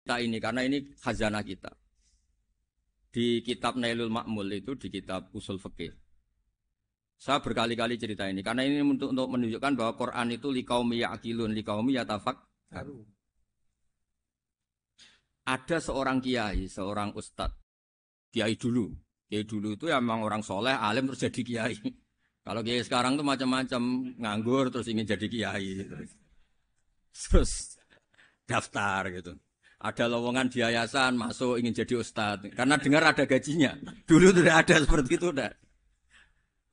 kita ini karena ini khazanah kita. Di kitab Nailul Ma'mul itu di kitab Usul Fikih. Saya berkali-kali cerita ini karena ini untuk menunjukkan bahwa Quran itu liqaumi ya'qilun, liqaumi yatafakkarun. Ada seorang kiai, seorang ustadz, kiai dulu. Kiai dulu itu ya memang orang soleh, alim terus jadi kiai. Kalau kiai sekarang tuh macam-macam, nganggur terus ingin jadi kiai. Terus daftar gitu. Ada lowongan di yayasan, masuk ingin jadi ustadz. Karena dengar ada gajinya. Dulu tidak ada seperti itu. Udah.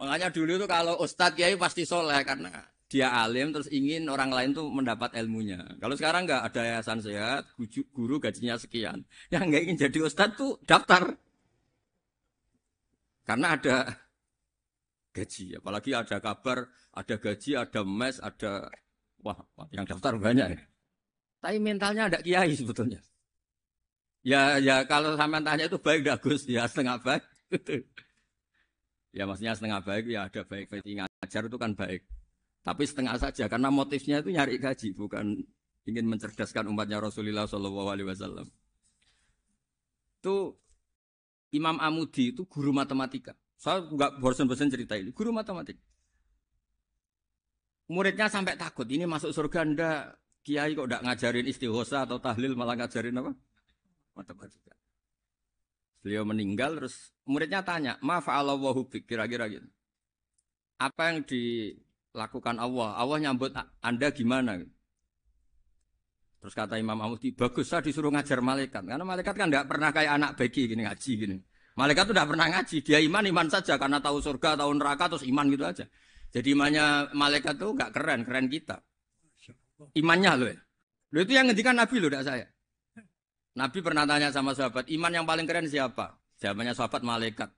Makanya dulu itu kalau ustadz kiai pasti soleh. Karena dia alim terus ingin orang lain tuh mendapat ilmunya. Kalau sekarang nggak ada yayasan sehat, guru gajinya sekian. Yang nggak ingin jadi ustadz tuh daftar. Karena ada gaji. Apalagi ada kabar, ada gaji, ada mes, ada... Wah, yang daftar banyak ya. Tapi mentalnya ada kiai sebetulnya. Ya kalau sampean tanya itu baik enggak Gus? Ya setengah baik. Ya maksudnya setengah baik ya ada baik ngajar itu kan baik. Tapi setengah saja karena motifnya itu nyari gaji bukan ingin mencerdaskan umatnya Rasulullah SAW. Itu Imam Amudi itu guru matematika. Saya enggak bosan-bosan cerita ini. Guru matematika. Muridnya sampai takut, ini masuk surga ndak? Kiai kok ndak ngajarin istighosa atau tahlil malah ngajarin apa? Matematika. Beliau meninggal terus muridnya tanya, "Ma fa'alallahu bik?" Kira-kira gitu. Apa yang dilakukan Allah? Allah nyambut Anda gimana? Terus kata Imam Amudi, "Bagus saya disuruh ngajar malaikat." Karena malaikat kan ndak pernah kayak anak beki gini ngaji gini. Malaikat tuh ndak pernah ngaji, dia iman saja karena tahu surga, tahu neraka terus iman gitu aja. Jadi imannya malaikat tuh gak keren kita. Imannya loh ya. Loh itu yang ngendikan Nabi loh, tidak saya. Nabi pernah tanya sama sahabat, iman yang paling keren siapa? Jawabannya sahabat malaikat.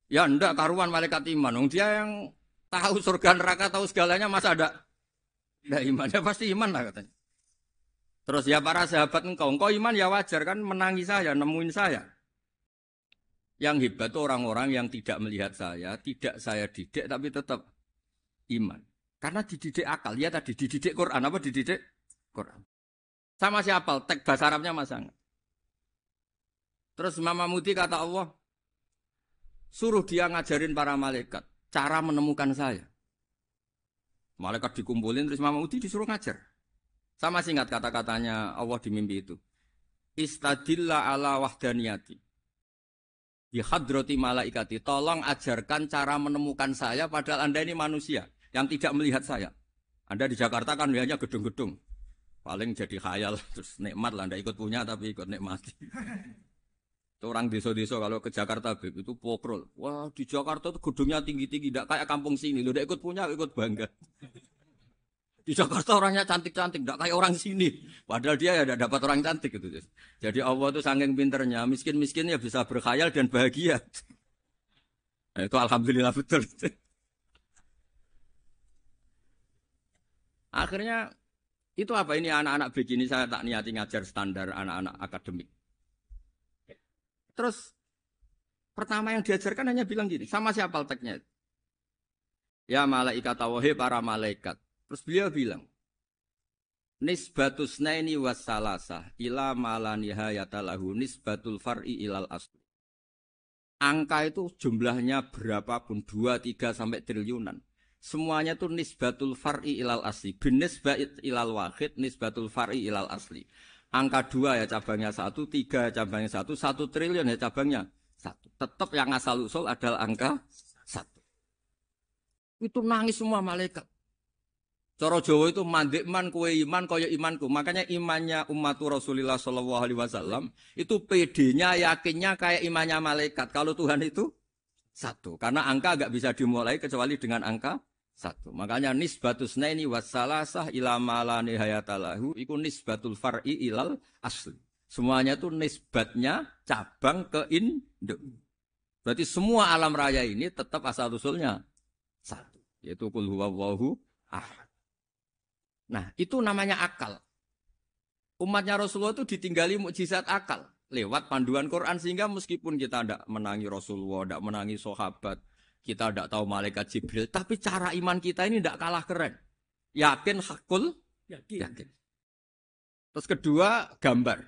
Ya enggak, karuan malaikat iman. Dia yang tahu surga neraka, tahu segalanya, masa ada imannya pasti iman lah katanya. Terus ya para sahabat engkau iman ya wajar kan menangi saya, nemuin saya. Yang hebat tuh orang-orang yang tidak melihat saya, tidak saya didik tapi tetap iman. Karena dididik akal. Ya tadi dididik Quran. Apa dididik? Quran. Sama siapa? Teks bahasa Arabnya masa enggak? Terus Imam Amudi kata Allah, suruh dia ngajarin para malaikat cara menemukan saya. Malaikat dikumpulin terus Imam Amudi disuruh ngajar. Sama singkat kata-katanya Allah di mimpi itu. Istadilla ala wahdaniyati. Di hadrati malaikati. Tolong ajarkan cara menemukan saya padahal Anda ini manusia yang tidak melihat saya. Anda di Jakarta kan lihatnya gedung-gedung. Paling jadi khayal, terus nikmat lah. Anda ikut punya tapi ikut nikmati. Itu orang desa-desa kalau ke Jakarta itu pokrol. Wah di Jakarta itu gedungnya tinggi-tinggi. Tidak kayak kampung sini. Lu udah ikut punya, ikut bangga. Di Jakarta orangnya cantik-cantik. Tidak kayak orang sini. Padahal dia ya tidak dapat orang cantik. Gitu. Jadi Allah itu saking pinternya. Miskin-miskin ya bisa berkhayal dan bahagia. Nah, itu alhamdulillah betul. Akhirnya itu apa ini anak-anak begini saya tak niati ngajar standar anak-anak akademik. Terus pertama yang diajarkan hanya bilang gini, sama siapa teknya? Ya malaikat wahi para malaikat. Terus beliau bilang, nisbatus naini wassalasah ila malanihayatalahu nisbatul far'i ilal asli. Angka itu jumlahnya berapapun 2, 3 sampai triliunan. Semuanya itu nisbatul far'i ilal asli. Binisbat ilal wahid, nisbatul far'i ilal asli. Angka 2 ya cabangnya 1, 3 ya cabangnya 1, 1 triliun ya cabangnya 1. Tetap yang asal usul adalah angka 1. Itu nangis semua malaikat. Cara Jawa itu mandekman kowe iman kaya imanku. Makanya imannya umat Rasulullah SAW itu PD-nya, yakinnya kayak imannya malaikat. Kalau Tuhan itu 1. Karena angka agak bisa dimulai kecuali dengan angka 1. Makanya nisbatus naini wassalasah ila malani hayatalahu iku nisbatul far'i ilal asli. Semuanya itu nisbatnya cabang ke induk. Berarti semua alam raya ini tetap asal usulnya 1. Yaitu qul huwallahu ahad. Nah, itu namanya akal. Umatnya Rasulullah itu ditinggali mukjizat akal lewat panduan Quran sehingga meskipun kita tidak menangi Rasulullah, tidak menangi sahabat, kita tidak tahu malaikat Jibril, tapi cara iman kita ini tidak kalah keren. Yakin hakul yakin. Terus kedua gambar.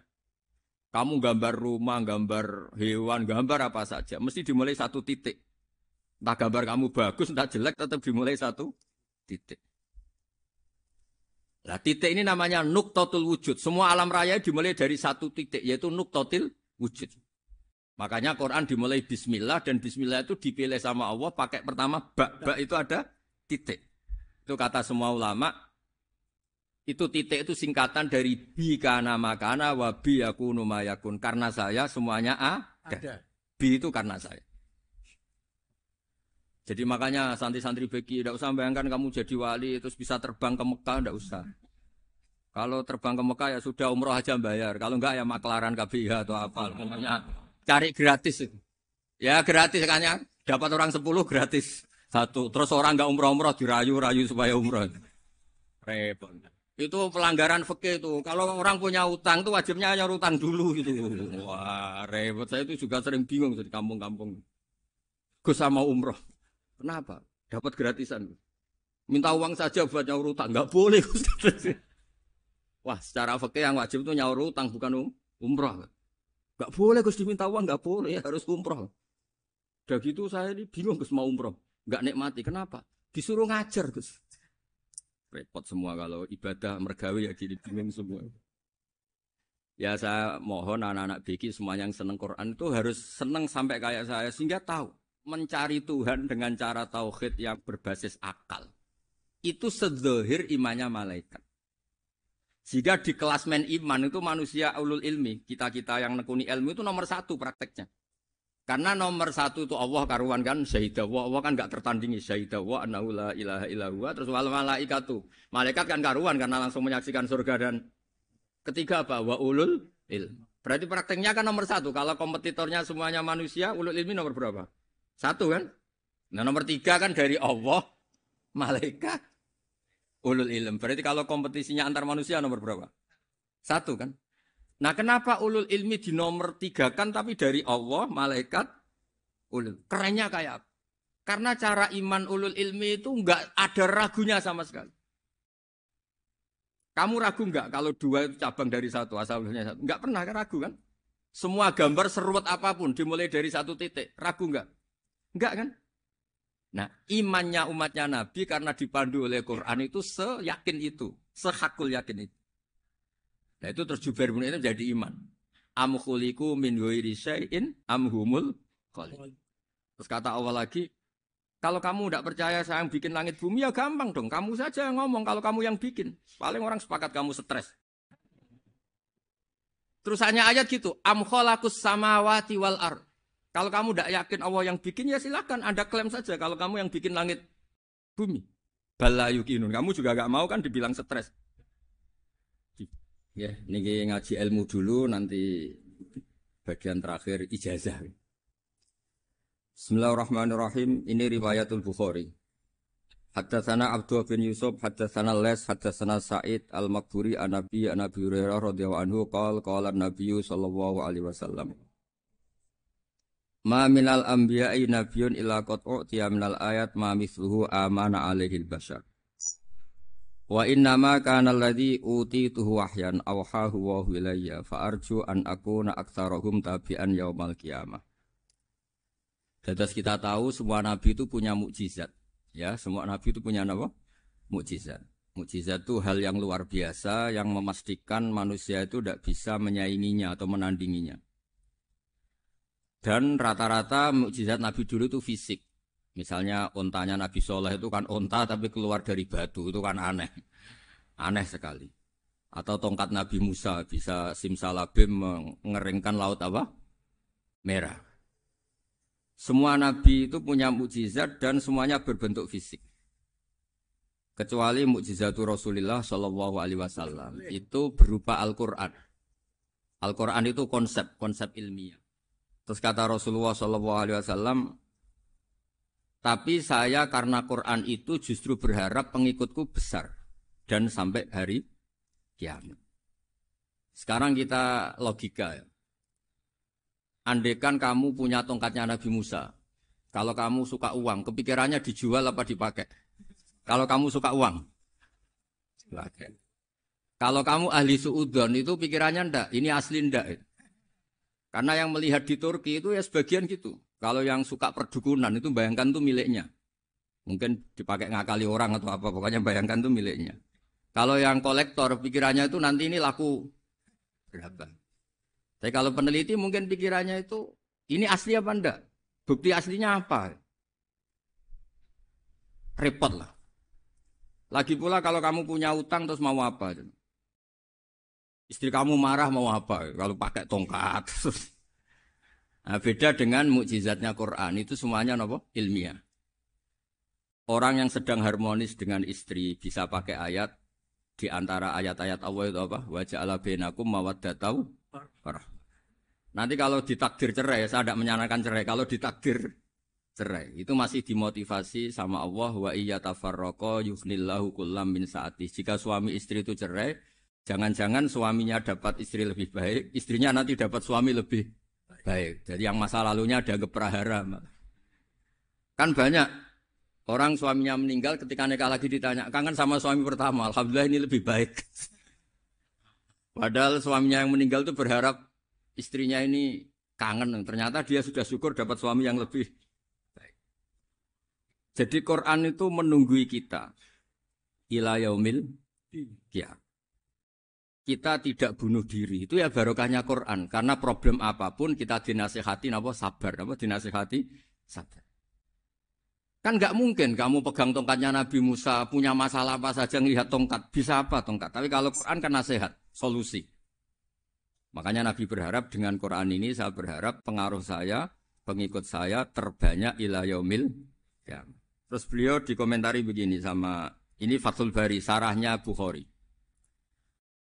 Kamu gambar rumah, gambar hewan, gambar apa saja, mesti dimulai satu titik. Entah gambar kamu bagus, entah jelek, tetap dimulai satu titik. Nah, titik ini namanya nuktotul wujud. Semua alam raya dimulai dari satu titik, yaitu nuktotil wujud. Makanya Quran dimulai bismillah, dan bismillah itu dipilih sama Allah pakai pertama ba itu ada titik. Itu kata semua ulama, itu titik itu singkatan dari bi kana makana wa bi yakunu mayakun. Karena saya semuanya ada. Bi itu karena saya. Jadi makanya santri-santri beki, tidak usah bayangkan kamu jadi wali terus bisa terbang ke Mekah, tidak usah. Kalau terbang ke Mekah ya sudah umroh aja bayar. Kalau enggak ya maklaran KBH atau apa. Pokoknya cari gratis. Ya gratis kan, dapat orang 10 gratis. Satu. Terus orang enggak umroh-umroh dirayu-rayu supaya umroh. Repot. Itu pelanggaran fikih itu. Kalau orang punya utang itu wajibnya nyaur utang dulu gitu. Wah repot. Saya itu juga sering bingung di kampung-kampung. Gus sama umroh. Kenapa? Dapat gratisan. Minta uang saja buat nyaur utang. Enggak boleh. Wah, secara fikih yang wajib itu nyaur utang bukan umroh. Enggak boleh Gus diminta uang, enggak boleh, harus umroh. Udah gitu saya ini bingung Gus mau umroh. Enggak nikmati. Kenapa? Disuruh ngajar Gus. Repot semua kalau ibadah mergawe ya gini bingung semua. Ya saya mohon anak-anak BK semuanya yang seneng Quran itu harus seneng sampai kayak saya sehingga tahu mencari Tuhan dengan cara tauhid yang berbasis akal. Itu sedzahir imannya malaikat. Jika di klasmen iman itu manusia ulul ilmi, kita-kita yang nekuni ilmu itu nomor 1 prakteknya. Karena nomor 1 itu Allah karuan kan, syahidah Allah kan enggak tertandingi, syahidah wa annahu la ilaha illallah, terus wal malaikatu. Malaikat kan karuan karena langsung menyaksikan surga, dan ketiga apa? Wa ulul ilmi. Berarti prakteknya kan nomor 1. Kalau kompetitornya semuanya manusia, ulul ilmi nomor berapa? 1 kan? Nah nomor 3 kan dari Allah, malaikat, ulul ilm. Berarti kalau kompetisinya antar manusia nomor berapa? 1 kan? Nah kenapa ulul ilmi di nomor 3 kan tapi dari Allah, malaikat, ulul. Kerennya kayak apa? Karena cara iman ulul ilmi itu enggak ada ragunya sama sekali. Kamu ragu enggak kalau 2 itu cabang dari 1, asalnya 1? Enggak pernah kan ragu kan? Semua gambar seruat apapun dimulai dari 1 titik. Ragu enggak? Enggak kan? Nah, imannya umatnya Nabi karena dipandu oleh Quran itu seyakin itu, sehakul yakin itu. Nah, itu terus Jubair bin itu jadi iman. Am khuliqu min ghairi syai'in am humul khaliq. Terus kata Allah lagi, kalau kamu tidak percaya saya yang bikin langit bumi ya gampang dong, kamu saja yang ngomong kalau kamu yang bikin. Paling orang sepakat kamu stres. Terus hanya ayat gitu, am khalaqus samawati wal ard. Kalau kamu tidak yakin Allah yang bikin, ya silakan Anda klaim saja kalau kamu yang bikin langit bumi. Bala yukinun. Kamu juga gak mau kan dibilang stres. Ya, ini ngaji ilmu dulu, nanti bagian terakhir ijazah. Bismillahirrahmanirrahim. Ini riwayatul Bukhari. Haddatsana Abdullah bin Yusuf, haddatsana Les, haddatsana Sa'id al-Maqburi an-Nabi Hurairah radhiyallahu anhu qala an-Nabi sallallahu alaihi wasallam. Ma minal anbiya'i nabiyyun illa qad u'tiya minal ayat ma mithluhu amana alaihil bashar. Wa innama kana alladhi utituhu wahyan awhahu wa ilayya fa arju an akuna aktsarahum tabi'an yaumal qiyamah. Dados kita tahu semua nabi itu punya mukjizat. Ya, semua nabi itu punya apa? Mukjizat. Mukjizat itu hal yang luar biasa yang memastikan manusia itu tidak bisa menyainginya atau menandinginya. Dan rata-rata mukjizat Nabi dulu itu fisik. Misalnya ontanya Nabi Soleh itu kan onta tapi keluar dari batu, itu kan aneh. Aneh sekali. Atau tongkat Nabi Musa bisa simsalabim mengeringkan laut apa? Merah. Semua Nabi itu punya mukjizat dan semuanya berbentuk fisik. Kecuali mukjizatul Rasulullah Shallallahu Alaihi Wasallam itu berupa Al-Quran. Al-Quran itu konsep ilmiah. Terus kata Rasulullah SAW, tapi saya karena Quran itu justru berharap pengikutku besar dan sampai hari kiamat. Sekarang kita logika ya. Andaikan kamu punya tongkatnya Nabi Musa, kalau kamu suka uang, kepikirannya dijual apa dipakai? Kalau kamu suka uang, dipakai. Kalau kamu ahli suudon itu pikirannya ndak, ini asli ndak. Karena yang melihat di Turki itu ya sebagian gitu. Kalau yang suka perdukunan itu bayangkan tuh miliknya. Mungkin dipakai ngakali orang atau apa, pokoknya bayangkan tuh miliknya. Kalau yang kolektor pikirannya itu nanti ini laku berapa. Tapi kalau peneliti mungkin pikirannya itu ini asli apa enggak? Bukti aslinya apa? Repot lah. Lagi pula kalau kamu punya utang terus mau apa? Istri kamu marah mau apa? Kalau pakai tongkat. Nah, beda dengan mukjizatnya Quran itu semuanya apa? Ilmiah. Orang yang sedang harmonis dengan istri bisa pakai ayat di antara ayat-ayat Allah itu apa? Wa ja'ala bainakum mawaddatan warahmah. Nanti kalau ditakdir cerai, saya tidak menyarankan cerai. Kalau ditakdir cerai, itu masih dimotivasi sama Allah wa iyyatafarraqa yughnillahu kullam min sa'ati. Jika suami istri itu cerai, jangan-jangan suaminya dapat istri lebih baik, istrinya nanti dapat suami lebih baik. Jadi yang masa lalunya ada prahara. Kan banyak orang suaminya meninggal ketika nikah lagi ditanya, kangen sama suami pertama, alhamdulillah ini lebih baik. Padahal suaminya yang meninggal itu berharap istrinya ini kangen, ternyata dia sudah syukur dapat suami yang lebih baik. Jadi Quran itu menunggui kita ila yaumil qiyamah. Kita tidak bunuh diri, itu ya barokahnya Quran. Karena problem apapun kita dinasihati apa sabar, apa dinasihati sabar. Kan nggak mungkin kamu pegang tongkatnya Nabi Musa, punya masalah apa saja ngelihat tongkat, bisa apa tongkat. Tapi kalau Quran kan nasihat, solusi. Makanya Nabi berharap dengan Quran ini, saya berharap pengaruh saya, pengikut saya terbanyak ila yaumil qiyamah. Terus beliau dikomentari begini sama, ini Fathul Bari, sarahnya Bukhari.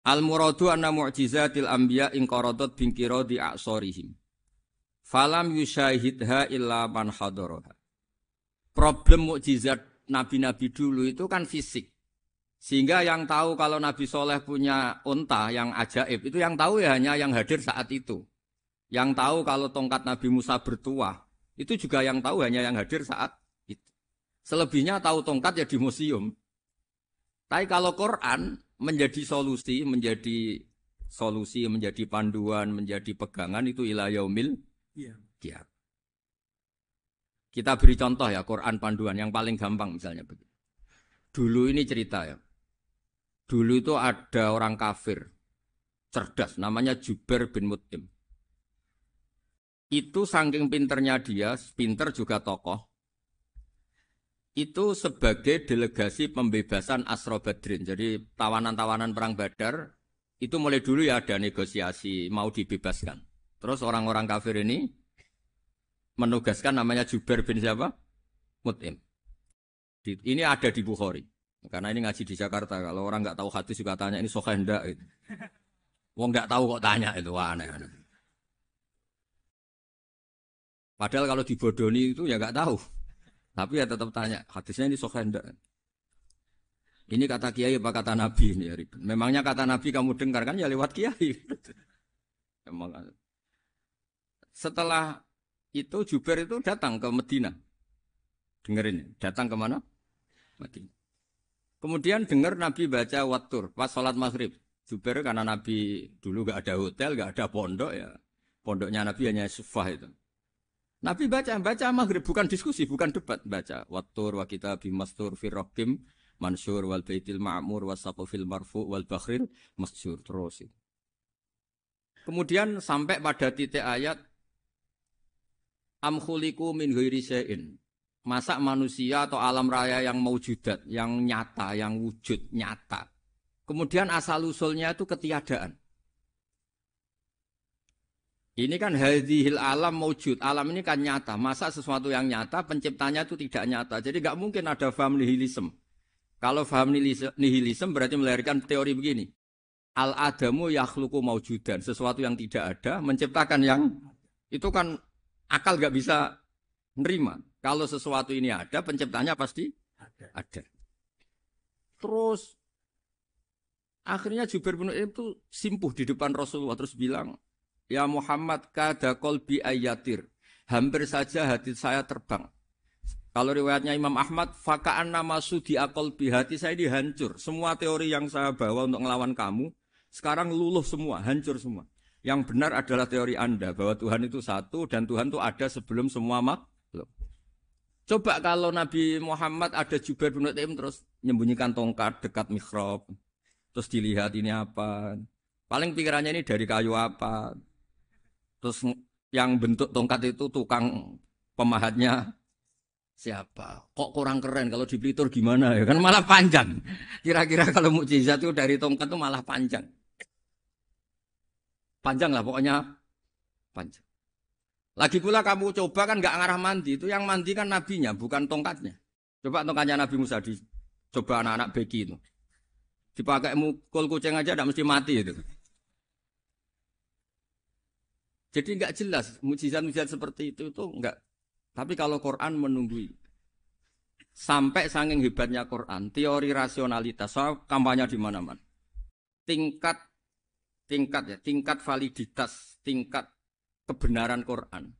Al-muradu anna mu'jizatil anbiya inqaradat binkiradi a'sorihim. Falam yusyahidha illa man hadaraha. Problem mukjizat nabi-nabi dulu itu kan fisik. Sehingga yang tahu kalau Nabi Soleh punya unta yang ajaib, itu yang tahu ya hanya yang hadir saat itu. Yang tahu kalau tongkat Nabi Musa bertuah, itu juga yang tahu hanya yang hadir saat itu. Selebihnya tahu tongkat ya di museum. Tapi kalau Quran menjadi solusi, menjadi panduan, menjadi pegangan itu ila yaumil qiyamah. Kita beri contoh ya, Quran panduan yang paling gampang misalnya begini. Dulu ini cerita ya. Dulu itu ada orang kafir, cerdas, namanya Jubair bin Mut'im. Itu saking pinternya dia, pinter juga tokoh. Itu sebagai delegasi pembebasan Asra Badrin. Jadi tawanan-tawanan perang Badar, itu mulai dulu ya ada negosiasi, mau dibebaskan. Terus orang-orang kafir ini menugaskan namanya Jubair bin siapa? Mut'im. Ini ada di Bukhari. Karena ini ngaji di Jakarta, kalau orang nggak tahu hadis juga tanya ini sahih enggak gitu. Wong nggak tahu kok tanya itu aneh. Padahal kalau dibodoni itu ya nggak tahu. Tapi ya tetap tanya, hadisnya ini sahih enggak. Ini kata kiai apa kata nabi ini ya ribet. Memangnya kata nabi kamu dengar kan ya lewat kiai. Setelah itu Jubair itu datang ke Medina. Dengerin, datang ke mana? Medina. Kemudian dengar Nabi baca Wattur pas sholat maghrib. Jubair karena Nabi dulu gak ada hotel, gak ada pondok ya. Pondoknya Nabi hanya sufah itu. Nabi baca maghrib, bukan diskusi, bukan debat. Baca Wattur wa kitabi mastur firrokim mansur wal baitil ma'mur wasaqufil marfu wal bakhril masjur. Terus itu. Kemudian sampai pada titik ayat am khuliqu min ghairi syai'in. Masa manusia atau alam raya yang maujudat, yang nyata, yang wujud nyata. Kemudian asal-usulnya itu ketiadaan. Ini kan hadhil alam maujud. Alam ini kan nyata. Masa sesuatu yang nyata, penciptanya itu tidak nyata. Jadi nggak mungkin ada faham nihilisme. Kalau faham nihilisme berarti melahirkan teori begini. Al-adamu yakhluqu maujudan. Sesuatu yang tidak ada, menciptakan yang itu kan akal nggak bisa nerima. Kalau sesuatu ini ada, penciptanya pasti ada. Terus akhirnya Jubair bin Mut'im itu simpuh di depan Rasulullah terus bilang, "Ya Muhammad, kada qalbi ayatir." Hampir saja hati saya terbang. Kalau riwayatnya Imam Ahmad, faka'an nama sudi qalbi, hati saya ini hancur. Semua teori yang saya bawa untuk ngelawan kamu sekarang luluh semua, hancur semua. Yang benar adalah teori Anda bahwa Tuhan itu satu dan Tuhan itu ada sebelum semua makhluk. Coba kalau Nabi Muhammad ada Jubair bin Mut'im terus menyembunyikan tongkat dekat mihrab. Terus dilihat ini apa. Paling pikirannya ini dari kayu apa. Terus yang bentuk tongkat itu tukang pemahatnya siapa? Kok kurang keren kalau di Blitur gimana ya? Kan malah panjang. Kira-kira kalau mukjizat itu dari tongkat itu malah panjang. Panjang lah pokoknya panjang. Lagi pula kamu coba kan nggak ngarah mandi. Itu yang mandi kan nabinya bukan tongkatnya. Coba tongkatnya Nabi Musa coba anak-anak beki itu. Dipakai mukul kucing aja tidak mesti mati itu. Jadi nggak jelas mukjizat-mukjizat seperti itu nggak. Tapi kalau Quran menunggui sampai saking hebatnya Quran, teori rasionalitas, soal kampanye di mana-mana. Tingkat validitas, tingkat kebenaran Quran.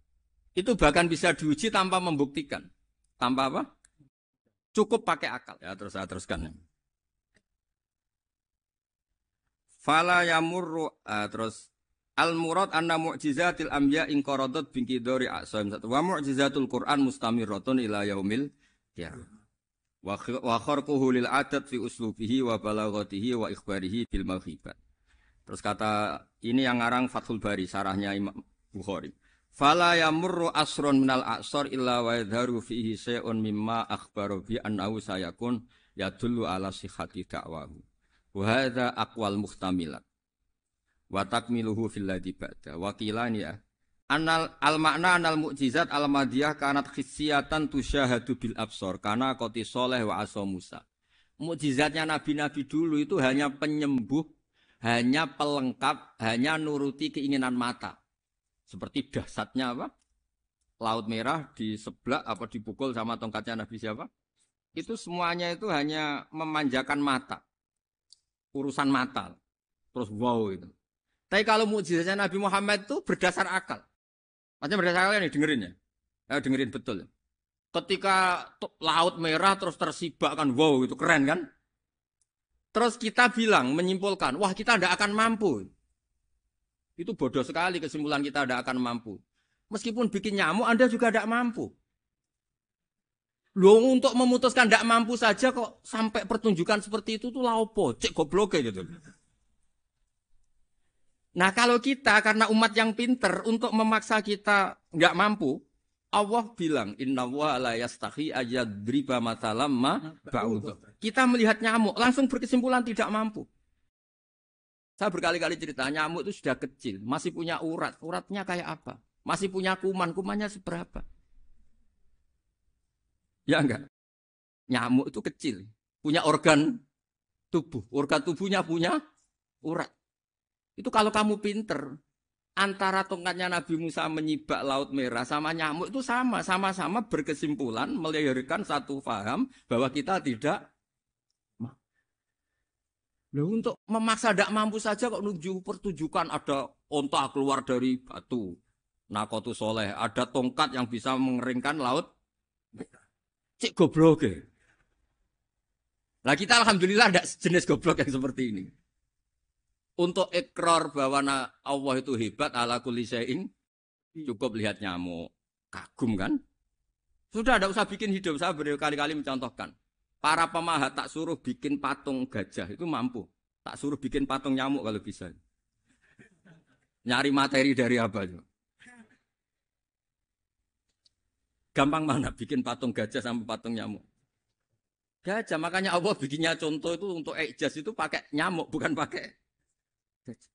Itu bahkan bisa diuji tanpa membuktikan. Tanpa apa? Cukup pakai akal. Ya, terus saya teruskan. Fala yamurru terus al-murad anna mu'jizatil anbiya in qaradat bin qidari asaim wa mu'jizatul Qur'an mustamirratun ila yaumil qiyamah. Wa kharquhu lil adat fi uslubihi wa balaghatihi wa ikhbarihi bil mawhibat. Terus kata ini yang ngarang Fathul Bari sarahnya Imam Bukhari. Fala yamurru asrun minal a'sar illa wa yadharu fihi syai'un mimma akhbaru bi annahu sayakun yadullu ala sihhati da'wahu. Wa hadza aqwal muhtamilat. Wa takmiluhu fil ladzi ba'da. Wa qilani ya. Al makna anal mukjizat al madiyah kanat khissiyatan tusyahadu bil absar kana qati sholeh wa asa Musa. Mukjizatnya nabi-nabi dulu itu hanya penyembuh, hanya pelengkap, hanya nuruti keinginan mata. Seperti dahsyatnya apa? Laut Merah di sebelah apa dipukul sama tongkatnya Nabi siapa? Itu semuanya itu hanya memanjakan mata. Urusan mata. Terus wow itu. Tapi kalau mukjizatnya Nabi Muhammad itu berdasar akal. Maksudnya berdasar akal nih dengerin ya. Dengerin betul. Ketika Laut Merah terus tersibak kan wow itu keren kan? Terus kita bilang, menyimpulkan, wah kita tidak akan mampu. Itu bodoh sekali kesimpulan kita tidak akan mampu. Meskipun bikin nyamuk, Anda juga tidak mampu. Loh untuk memutuskan tidak mampu saja kok sampai pertunjukan seperti itu tuh laopo, cek goblok gitu. Nah kalau kita karena umat yang pinter untuk memaksa kita nggak mampu, Allah bilang innallaha la yastahi ayadriba mathalam ma ba'ud. Kita melihat nyamuk langsung berkesimpulan tidak mampu. Saya berkali-kali cerita nyamuk itu sudah kecil, masih punya urat. Uratnya kayak apa? Masih punya kuman, kumannya seberapa? Ya enggak? Nyamuk itu kecil, punya organ tubuh. Organ tubuhnya punya urat. Itu kalau kamu pinter, antara tongkatnya Nabi Musa menyibak Laut Merah sama nyamuk itu sama-sama berkesimpulan melahirkan satu faham bahwa kita tidak mampu. Loh, untuk memaksa tidak mampu saja kok nunjuk pertunjukan ada onta keluar dari batu. Nakotu soleh, ada tongkat yang bisa mengeringkan laut. Cik goblok ya. Nah kita alhamdulillah ada jenis goblok yang seperti ini. Untuk ikrar bahwa Allah itu hebat ala kulli syai'in cukup lihat nyamuk. Kagum kan? Sudah tidak usah bikin hidup. Saya berkali-kali mencontohkan. Para pemahat tak suruh bikin patung gajah itu mampu. Tak suruh bikin patung nyamuk kalau bisa. Nyari materi dari apa itu? Gampang mana bikin patung gajah sama patung nyamuk? Gajah, makanya Allah bikinnya contoh itu untuk ijaz itu pakai nyamuk bukan pakai gajah.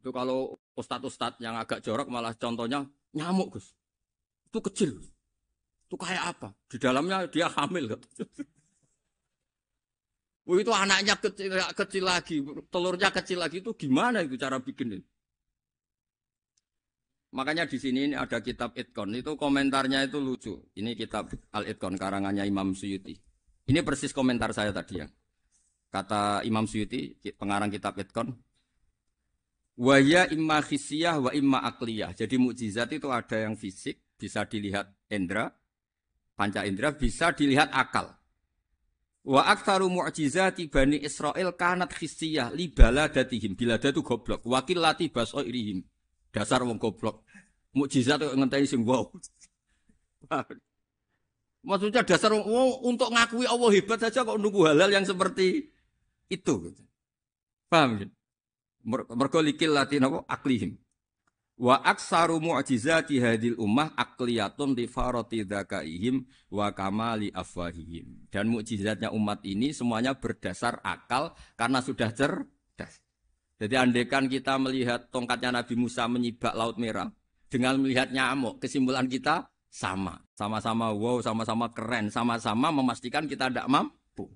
Itu kalau ustadz-ustadz yang agak jorok malah contohnya nyamuk Gus. Itu kecil. Itu kayak apa? Di dalamnya dia hamil. Itu anaknya kecil lagi, telurnya kecil lagi itu gimana itu cara bikin itu? Makanya di sini ada kitab Itqan, itu komentarnya itu lucu. Ini kitab Al-Itqan karangannya Imam Suyuti. Ini persis komentar saya tadi ya. Kata Imam Suyuti, pengarang kitab Itqan, wa ya imma khissiyah wa imma akliyah. Jadi mukjizat itu ada yang fisik, bisa dilihat indra, panca indra, bisa dilihat akal. Wa aktsaru mu'jizati Bani Israil kanat khissiyah li baladatihim. Bilada itu goblok. Wakil lati basoirihim. Dasar wong goblok. Mukjizat kok ngenteni sing wow. Maksudnya dasar untuk ngakui Allah hebat saja kok nunggu halal yang seperti itu. Paham ya? Mergo likil lati napa aklihim. Wa aksaru mu'jizati hadil ummah akliyatun li farati dzakaihim wa kamali afwahihim. Dan mukjizatnya umat ini semuanya berdasar akal karena sudah cerdas. Jadi andaikan kita melihat tongkatnya Nabi Musa menyibak Laut Merah dengan melihat nyamuk, kesimpulan kita sama. Sama-sama wow, sama-sama keren, sama-sama memastikan kita tidak mampu.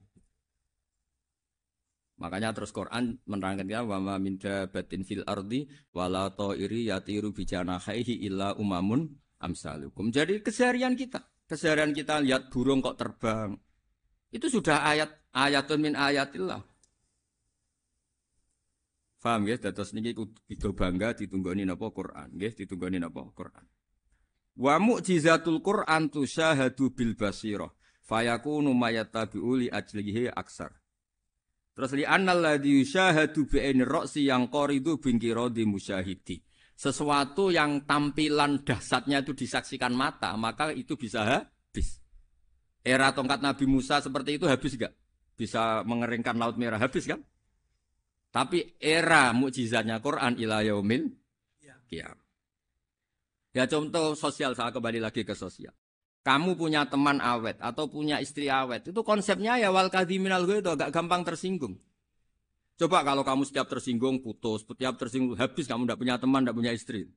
Makanya terus Quran menerangkan kita wa ma min dabatin fil ardi wala ta'iri yatiru bi janahihi illa umamun amsalukum. Jadi keseharian kita lihat burung kok terbang. Itu sudah ayatun min ayatillah. Paham ya? Dados niki kudu bangga ditunggoni napa Quran, nggih, ditunggoni napa Quran. Wa mu'jizatul Quran tusyahadu bil basirah fayakunu mayatabi'u li ajlihi aksar. Terus li annal ladzi yusyahadu bi ainir ra'si yang qaridu bin qiradi musyahidi. Sesuatu yang tampilan dahsyatnya itu disaksikan mata, maka itu bisa habis. Era tongkat Nabi Musa seperti itu habis enggak? Bisa mengeringkan Laut Merah, habis kan? Tapi era mukjizatnya Quran ila yaumil qiyamah. Ya contoh sosial, saya kembali lagi ke sosial. Kamu punya teman awet atau punya istri awet, itu konsepnya ya wal kadhiminal ghaidh, agak gampang tersinggung. Coba kalau kamu setiap tersinggung putus, setiap tersinggung habis, kamu tidak punya teman, tidak punya istri.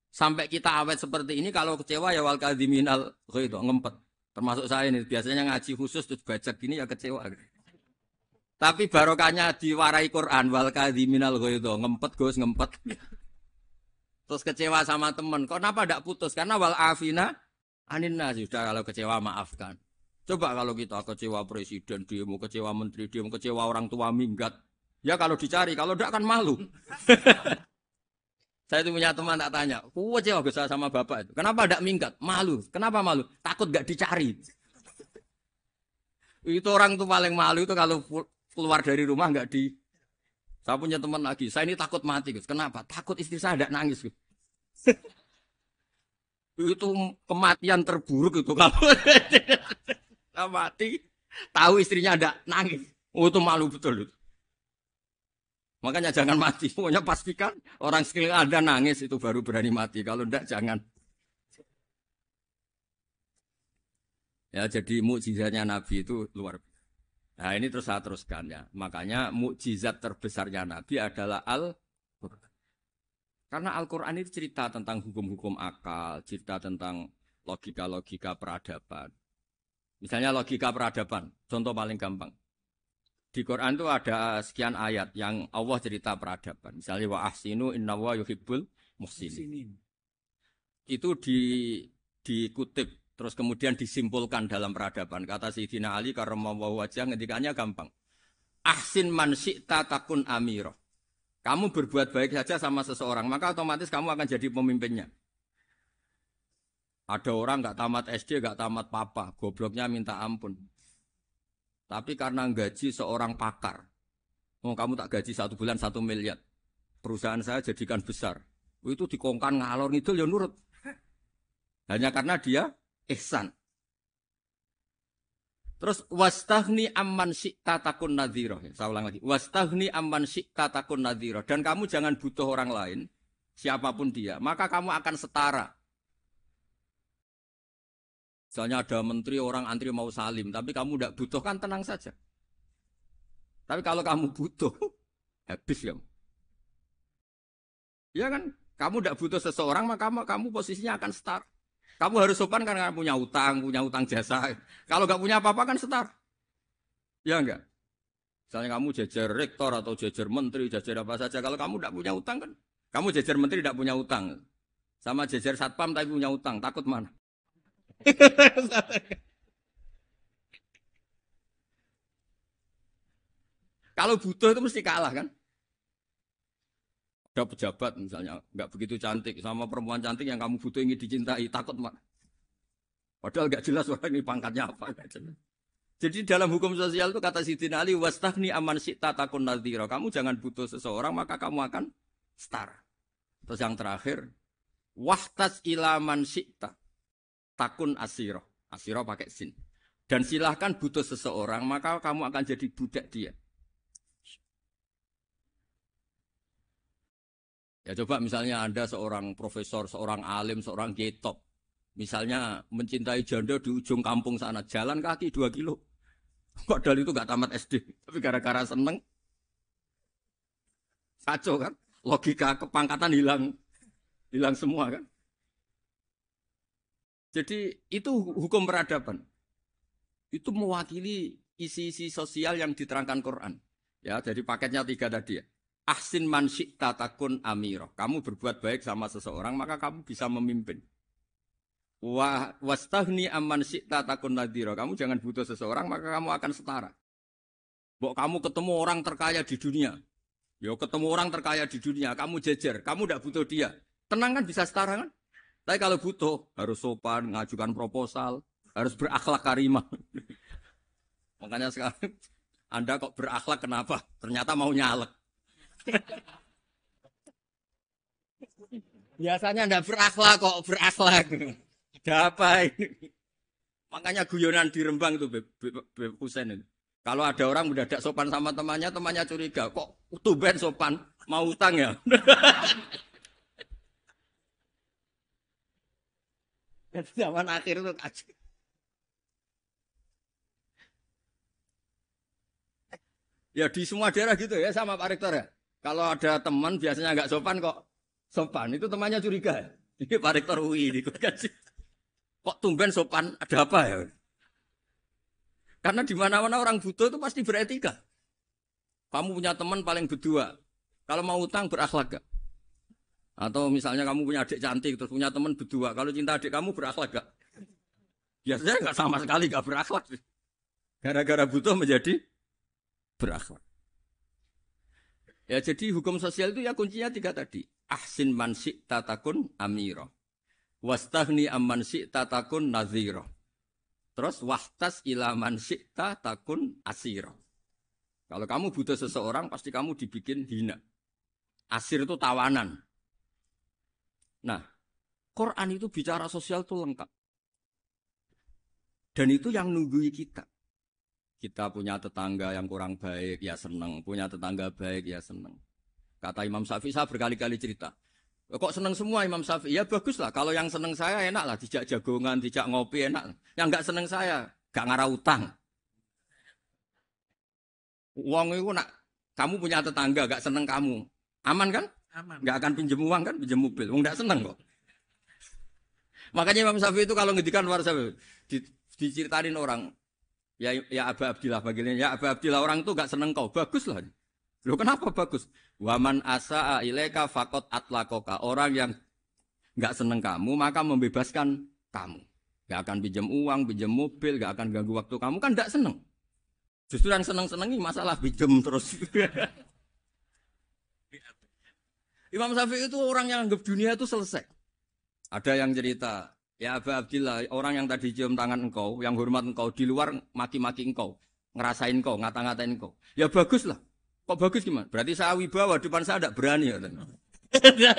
Sampai kita awet seperti ini, kalau kecewa ya wal kadhiminal ghaidh, ngempet. Termasuk saya ini, biasanya ngaji khusus terus baca gini ya kecewa. Tapi barokahnya diwarai Quran wal kadhiminal ghaidh, ngempet Gus, ngempet. Terus kecewa sama teman, kenapa tidak putus? Karena wal afina aninna, sudah kalau kecewa maafkan. Coba kalau kita kecewa presiden demo, kecewa menteri demo, kecewa orang tua minggat. Ya kalau dicari, kalau tidak kan malu. Saya itu punya teman tak tanya, kecewa besar sama bapak itu. Kenapa tidak minggat? Malu. Kenapa malu? Takut gak dicari. Itu orang tuh paling malu itu kalau keluar dari rumah nggak di. Saya punya teman lagi, saya ini takut mati, Gus. Kenapa? Takut istri saya tidak nangis, Gus. Itu kematian terburuk itu kalau mati tahu istrinya ada nangis, itu malu betul. Makanya jangan mati, pokoknya pastikan orang sekeliling Anda nangis itu baru berani mati, kalau tidak jangan. Ya jadi mukjizatnya Nabi itu luar biasa. Nah ini terus saya teruskan ya, makanya mukjizat terbesarnya Nabi adalah Al-Quran. Karena Al-Quran itu cerita tentang hukum-hukum akal, cerita tentang logika-logika peradaban. Misalnya logika peradaban, contoh paling gampang. Di Quran itu ada sekian ayat yang Allah cerita peradaban. Misalnya wa ahsinu innallaha yuhibbul muhsinin. Itu dikutip, terus kemudian disimpulkan dalam peradaban. Kata Sayyidina Ali karramallahu wajhah ngendikannya gampang. Ahsin man syi'ta takun amira. Kamu berbuat baik saja sama seseorang, maka otomatis kamu akan jadi pemimpinnya. Ada orang nggak tamat SD, nggak tamat papa, gobloknya minta ampun. Tapi karena gaji seorang pakar, kamu tak gaji 1 bulan 1 miliar, perusahaan saya jadikan besar. Itu dikongkan ngalor ngidul ya nurut. Hanya karena dia ihsan. Terus wastaghni amman syi'ta takun nadhira. Saya ulang lagi. Wastaghni amman syi'ta takun nadhira. Dan kamu jangan butuh orang lain, siapapun dia, maka kamu akan setara. Misalnya ada menteri orang antri mau salim, tapi kamu tidak butuh, kan tenang saja. Tapi kalau kamu butuh, habis kamu. Ya kan? Kamu tidak butuh seseorang, maka kamu posisinya akan setara. Kamu harus sopan karena punya utang jasa. Kalau nggak punya apa-apa kan setar. Ya enggak? Misalnya kamu jajar rektor atau jajar menteri, jajar apa saja. Kalau kamu tidak punya utang kan, kamu jajar menteri tidak punya utang. Sama jajar satpam tapi punya utang, takut mana? Kalau butuh itu mesti kalah kan? Ada pejabat misalnya nggak begitu cantik sama perempuan cantik yang kamu butuh ingin dicintai, takut mak. Padahal nggak jelas orang ini pangkatnya apa. Jadi dalam hukum sosial itu kata Sidin Ali, wastaghni aman syi'ta takun nadhira. Kamu jangan butuh seseorang, maka kamu akan setara. Terus yang terakhir, wahtas ilaman syi'ta takun asiro. Asiro pakai sin. Dan silahkan butuh seseorang, maka kamu akan jadi budak dia. Ya coba misalnya Anda seorang profesor, seorang alim, seorang getop. Misalnya mencintai janda di ujung kampung sana, jalan kaki 2 kilo. Padahal itu gak tamat SD. Tapi gara-gara seneng, kacau kan? Logika kepangkatan hilang semua kan? Jadi itu hukum peradaban. Itu mewakili isi-isi sosial yang diterangkan Quran. Ya, jadi paketnya 3 tadi ya. Ahsin man syi'ta takun amirah. Kamu berbuat baik sama seseorang, maka kamu bisa memimpin. Wastaghni amman syi'ta takun nadhira. Kamu jangan butuh seseorang, maka kamu akan setara. Mbok kamu ketemu orang terkaya di dunia. Ya ketemu orang terkaya di dunia, kamu jejer, kamu tidak butuh dia. Tenang kan bisa setara kan? Tapi kalau butuh, harus sopan, ngajukan proposal, harus berakhlak karimah. Makanya sekarang, Anda kok berakhlak kenapa? Ternyata mau nyalek. Biasanya Anda berakhlak kok berakhlak. Ada apa ini? Makanya guyonan di Rembang itu Beb Husein itu. Kalau ada orang mendadak sopan sama temannya, temannya curiga. Kok tumben sopan? Mau utang ya? Zaman akhir itu kacau. Ya di semua daerah gitu ya sama Pak Rektor ya. Kalau ada teman biasanya nggak sopan kok sopan, itu temannya curiga. Ini Pak Rektor UI ini kok tumben sopan, ada apa ya? Karena di mana-mana orang butuh itu pasti beretika. Kamu punya teman paling berdua, kalau mau utang berakhlak gak? Atau misalnya kamu punya adik cantik terus punya teman berdua, kalau cinta adik kamu berakhlak gak? Biasanya nggak sama sekali nggak berakhlak. Gara-gara butuh menjadi berakhlak. Ya jadi hukum sosial itu ya kuncinya 3 tadi. Ahsin man syi'ta takun amira. Wastaghni amman syi'ta takun nadhira. Terus wahtas ila man syi'ta takun asira. Kalau kamu butuh seseorang pasti kamu dibikin hina. Asir itu tawanan. Nah, Quran itu bicara sosial itu lengkap. Dan itu yang nunggui kita. Kita punya tetangga yang kurang baik, ya seneng. Punya tetangga baik, ya seneng. Kata Imam Syafi'i, saya berkali-kali cerita. Kok seneng semua Imam Syafi'i? Ya bagus lah. Kalau yang seneng saya enak lah. Dijak jagongan, dijak ngopi enak. Yang nggak seneng saya, gak ngarah utang. Uang itu nak, kamu punya tetangga gak seneng kamu. Aman kan? Aman. Gak akan pinjem uang kan, pinjem mobil. Uang gak seneng kok. Makanya Imam Syafi'i itu kalau ngedikan luar Syafi'i, diceritain orang. Ya Aba Abdillah bagiannya. Ya Aba Abdillah orang itu gak seneng kau. Bagus lah. Loh kenapa bagus? Waman asa'a ilaika faqad atlaqaka. Orang yang gak seneng kamu maka membebaskan kamu. Gak akan pinjam uang, pinjam mobil, gak akan ganggu waktu kamu kan gak seneng. Justru yang seneng-senengi masalah pinjam terus. Imam Syafi'i itu orang yang anggap dunia itu selesai. Ada yang cerita, ya Aba Abdillah, orang yang tadi cium tangan engkau, yang hormat engkau, di luar maki-maki engkau, ngerasain engkau, ngata-ngatain engkau. Ya bagus lah. Kok bagus gimana? Berarti saya wibawa, depan saya tidak berani. Ya.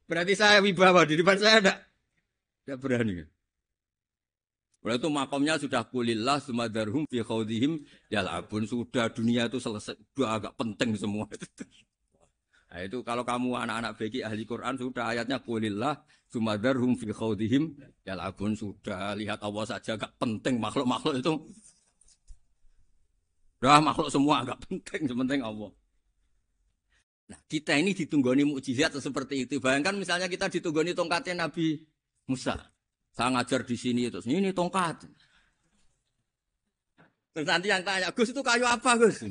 Berarti saya wibawa, di depan saya tidak berani. Berarti itu makomnya sudah kulillah, sumadarhum, fi khawdihim, yal'abun. Sudah dunia itu selesai, sudah agak penting semua. Nah itu kalau kamu anak-anak beki ahli Quran sudah ayatnya kulillah sumadarhum fi khawdihim yal'abun. Sudah lihat Allah saja agak penting, makhluk-makhluk itu dah makhluk semua agak penting, sepenting Allah. Nah kita ini ditunggoni mukjizat seperti itu. Bayangkan misalnya kita ditunggoni tongkatnya Nabi Musa. Saya ngajar di sini terus ini tongkat. Terus nanti yang tanya, Gus itu kayu apa Gus?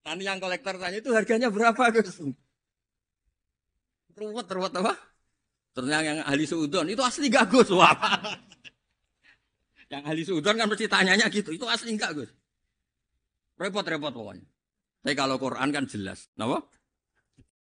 Nanti yang kolektor tanya itu harganya berapa Gus? Ruwet apa? Ternyata yang ahli suudon itu asli gak Gus? Wah. Yang ahli suudon kan mesti tanyanya gitu, itu asli gak Gus? Repot pokoknya. Tapi kalau Quran kan jelas, kenapa?